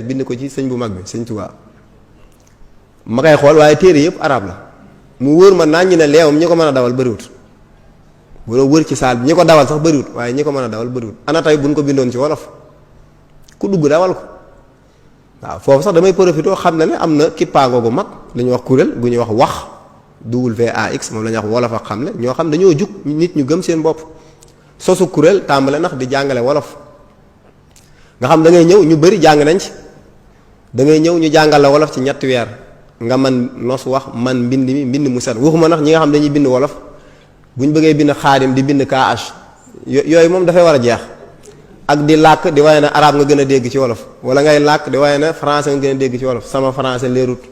bind ko ci sëñ bu mag bi sëñ Tuubaa ma koy xool waaye téere yëpp arab la mu wóor ma naan ñi ne leewam ñi ko mën a dawal bëriwut boo wër ci saal bi ñi ko dawal sax bëriwut waaye ñi ko mën a dawal bëriwut ana tey buñ ko bindoon ci wolof ku dugg dawal ko waaw foofu sax damay profité xam na ne am na kippaango gu mag li ñuy wax kuréel gu ñuy wax WAX moom la ñuy wax wolof ak xam ne ñoo xam dañoo jug nit ñu gëm seen bopp sosu kuréel tàmbale ndax di jàngale wolof nga xam da ngay ñëw ñu bëri jàng nañ ci da ngay ñëw ñu jàngal la wolof ci ñetti weer nga man nos wax man mbind mu set waxuma nag ñi nga xam dañuy bind wolof bu ñu bëggee bind xaadim di bind KH yooyu moom dafay war a jeex ak di làkk di waaye ne arabe nga gën a dégg ci wolof wala ngay làkk di waaye ne français nga gën a dégg ci wolof sama français leerut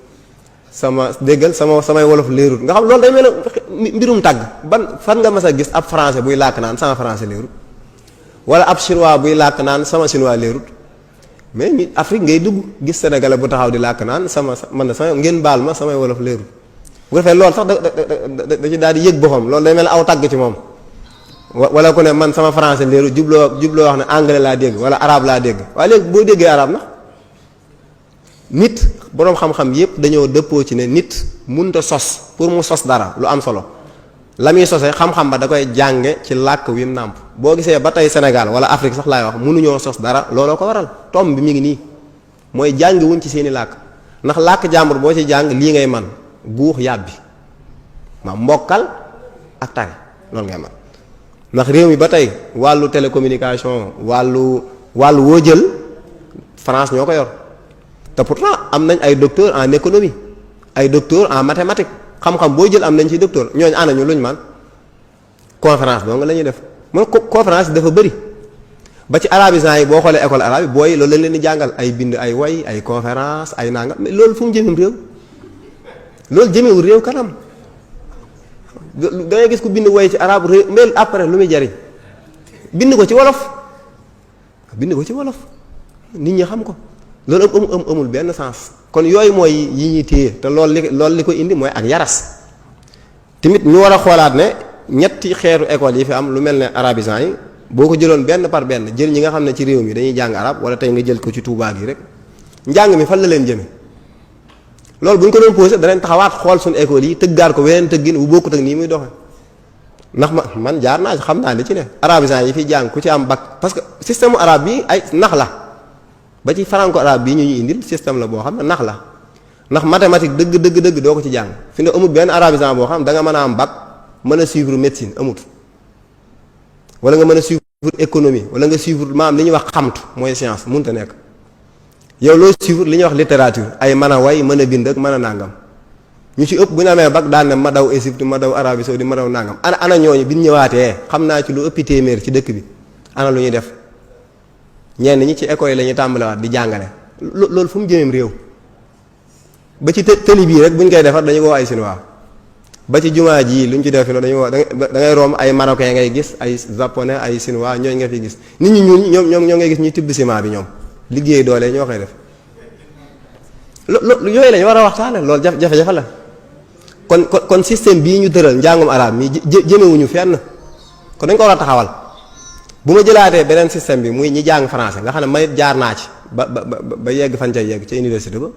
sama déggal samay wolof leerut nga xam loolu day mel ne mbirum tàgg ban fan nga mas a gis ab français buy làkk naan sama français leerut wala ab chinois buy làkk naan sama chinois leerut mais ñu Afrique ngay dugg gis sénégalais bu taxaw di làkk naan sama ngeen baal ma samay wolof leerut bu defee loolu sax da ci daal di yëg boppam loolu day mel ne aw tàgg ci moom wala ku ne man sama français leerut jubloo wax ne anglais laa dégg wala arabe laa dégg waaye léegi boo déggee arabe na nit boroom xam-xam yépp dañoo dëppoo ci ne nit mënta sos pour mu sos dara lu am solo la muy sosee xam-xam ba da koy jànge ci làkk wi mu nàmp boo gisee ba tey Sénégal wala Afrique sax laay wax mënuñoo sos dara looloo ko waral tomb bi mi ngi nii mooy jàngi wuñ ci seeni làkk ndax làkk jàmbur boo ci jàng lii ngay man guux yàbbi ma mbokkal ak tari loolu ngay man ndax réew mi ba tey wàllu télécommunication wàllu woo jël France ñoo ko yor te pourtant am nañ ay docteurs en économie ay docteurs en mathématiques xam-xam boo jël am nañ ci docteur ñooñu ana ñu luñ man conférence donc la ñuy def man conférence dafa bëri ba ci arabisants yi boo xoolee école arabe yi booy loolu lañ leen di jàngal ay bind ay way ay conférence ay nangam mais loolu fu mu jëmee réew loolu jëmewul réew kanam da ngay gis ku bind way ci arabe réew mais après lu muy jariñ bind ko ci wolof nit ñi xam ko loolu amul benn sens kon yooyu mooy yi ñuy téye te loolu li ko indi mooy ak yaras tamit ñu war a xoolaat ne ñetti xeetu école yi fi am lu mel ne arabisants yi boo ko jëloon benn par benn jël ñi nga xam ne ci réew mi dañuy jàng arab wala tey nga jël ko ci Touba gi rek njàng mi fan la leen jëme loolu bu ñu ko doon posé danañ taxawaat xool suñu école yi tëggaat ko weneen tëggin bu bokkut ak nii muy doxe ndax man jaar naa xam naa li ci ne arabisants yi fiy jàng ku ci am bac parce que système arabe bi ay nax la ba ci franco arabe bii ñu indil système la boo xam ne nax la ndax mathématique dëgg doo ko ci jàng fi ne amul benn arabisant boo xam da nga mën a am bac mën a suivre médecine amut wala nga mën a suivre économie wala nga suivre maanaam li ñuy wax xamtu mooy science mënut a nekk yow loo suivre li ñuy wax littérature ay mën a way mën a bind ak mën a nàngam ñu ci ëpp bu ñu amee bac daan ne ma daw Égypte ma daw Arabie Saoudite ma daw nàngam ana ñooñu bi ñu ñëwaatee xam naa ci lu ëppi téeméer ci dëkk bi ana lu ñuy def ñenn ñi ci école yi la ñuy tàmbalewaat di jàngale loolu fu mu jëmeem réew ba ci tëli bii rek bu ñu koy defar dañu woo ay Chinois ba ci jumaa ji lu ñu ci def fi dañu woo da ngay romb ay marocain ngay gis ay japonais ay Chinois ñooñu nga fi gis nit ñi ñun ñoo ngay gis ñuy tibb ciment bi ñoom liggéey doole ñoo koy def yooyu lañu war a waxtaane loolu jafe-jafe la kon système bii ñu tëral njàngum arabe mi jëmewuñu fenn kon dañ ko war a taxawal bu ma jëlaatee beneen système bi muy ñi jàng français nga xam ne may jaar naa ci ba yegg fan ca yegg ca université ba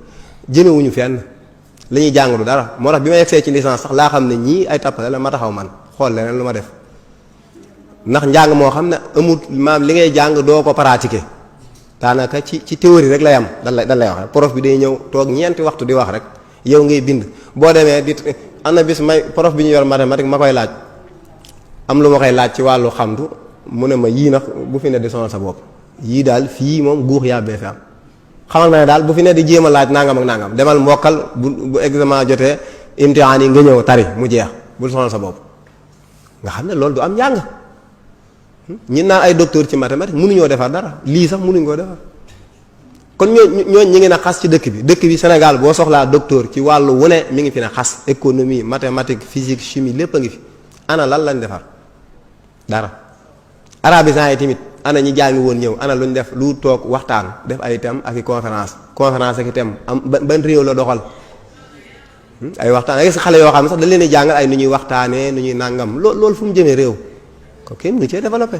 jëmewuñu fenn la ñuy jàng du dara moo tax bi ma yegsee ci licence sax laa xam ne ñii ay tappale la ma taxaw man xool leneen lu ma def ndax njàng moo xam ne amul maam li ngay jàng doo ko pratiquer daanaka ci théorie rek lay am dan lay wax prof bi day ñëw toog ñeenti waxtu di wax rek yow ngay bind boo demee di am na bis may prof bi ñu yor mathématique ma koy laaj am lu ma koy laaj ci wàllu xamtu mu ne ma yii nag bu fi ne di sonal sa bopp yii daal fii moom guux yàbbee fi am xamal ma ne daal bu fi ne di jéem a laaj nangam ak nangam demal mokkal bu examen jotee imtihaan yi nga ñëw tari mu jeex bul sonal sa bopp nga xam ne loolu du am njàng ñi naan ay docteur ci mathématique mënuñoo defar dara lii sax mënuñ koo defar kon ñooñ ñi ngi na xas ci dëkk bi Sénégal boo soxlaa docteur ci wàllu wu ne mi ngi fi ne xas économie mathématique physique chimie lépp a ngi fi ana lan lañ defar dara arabisants yi tamit ana ñi jàngi woon ñëw ana luñ def lu toog waxtaan def ay thème ak i conférence ak i thème am ban réew la doxal ay waxtaan ay xale yoo xam ne sax dañ leen di jàngal ay nu ñuy waxtaanee nu ñuy nàngam loolu fu mu jëmee réew ko kenn mu cee développé